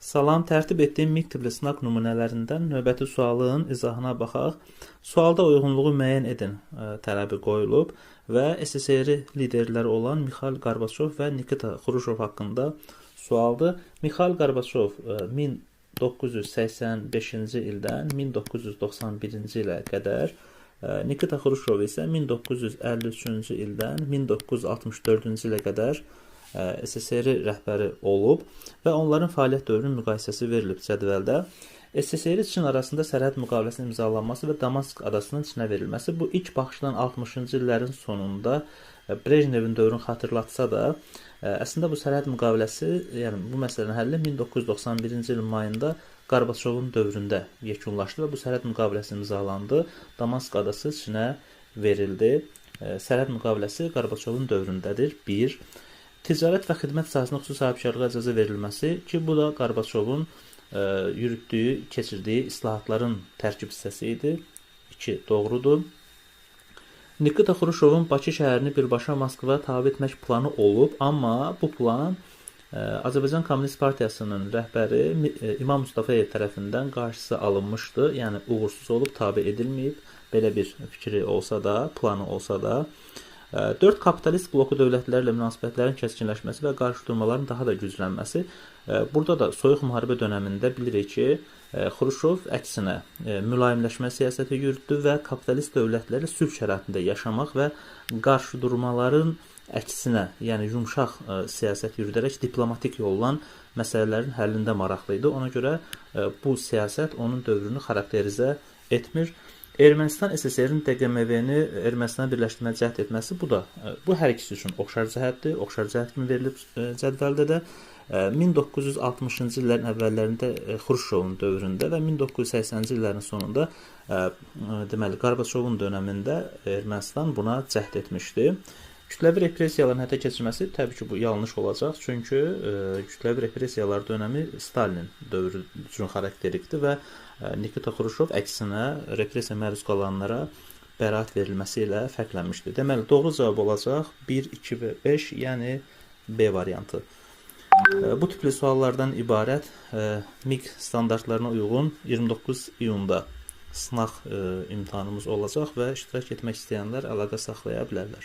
Salam, tərtib etdiyim MIG tipli sınaq nümunələrindən növbəti sualın izahına baxaq. Sualda uyğunluğu müəyyən edin tələbi qoyulub və SSR liderləri olan Mixail Qorbaçov və Nikita Xruşov haqqında sualdır. Mixail Qorbaçov 1985-ci ildən 1991-ci ilə qədər, Nikita Xruşov isə 1953-cü ildən 1964-cü ilə qədər SSR rəhbəri olub və onların fəaliyyət dövrünün müqayisəsi verilib cədvəldə. SSR Çin arasında sərhəd müqaviləsinin imzalanması və Damask adasının Çinə verilməsi bu ilk baxışdan 60-cı illərin sonunda Brejnevin dövrünü xatırlatsa da, əslində bu sərhəd müqaviləsi, yəni bu məsələnin həlli 1991-ci ilin mayında Qorbaçovun dövründə yekunlaşdı və bu sərhəd müqaviləsi imzalandı. Damask adası Çinə verildi. Sərhəd müqaviləsi Qorbaçovun dövründədir. 1. Ticarət və xidmət sahəsində xüsusi sahibkarlığa icazə verilməsi ki, bu da Qorbaçovun yürütdüyü, keçirdiyi islahatların tərkib hissəsi idi. 2. Doğrudur. Nikita Xruşovun Bakı şəhərini birbaşa Moskvaya tabe etmək planı olub, amma bu plan Azərbaycan Kommunist Partiyasının rəhbəri İmam Mustafayev tərəfindən qarşısı alınmışdı, yəni uğursuz olub, tabe edilməyib. Belə bir fikri olsa da, planı olsa da. 4. Kapitalist bloku dövlətlərlə münasibətlərin kəskinləşməsi və qarşıdurmaların daha da güclənməsi. Burada da soyuq müharibə dönəmində bilirik ki, Xruşov əksinə mülayimləşmə siyasəti yürütdü və kapitalist dövlətlərlə sülh şəraitində yaşamaq və qarşıdurmaların əksinə, yəni yumşaq siyasət yürüdərək diplomatik yolla məsələlərin həllində maraqlı idi. Ona görə bu siyasət onun dövrünü xarakterizə etmir. Ermənistan SSR-in DQMV-ni Ermənistana birləşdirməyə cəhd etməsi, bu hər ikisi üçün oxşar cəhətdir. Oxşar cəhət kimi verilib cədvəldə də 1960-cı illərin əvvəllərində Xruşovun dövründə və 1980-ci illərin sonunda deməli Qorbaçovun dönəmində Ermənistan buna cəhd etmişdi. Kütləvi repressiyaların həyata keçirilməsi təbii ki, bu yanlış olacaq. Çünki kütləvi repressiyalar dönəmi Stalin dövrü üçün xarakterikdir və Nikita Xruşov əksinə repressiya məruz qalanlara bəraət verilməsi ilə fərqlənmişdir. Deməli, doğru cavab olacaq 1, 2 və 5, yəni B variantı. Bu tipli suallardan ibarət MIG standartlarına uyğun 29 iyunda sınaq imtahanımız olacaq və iştirak etmək istəyənlər əlaqə saxlaya bilərlər.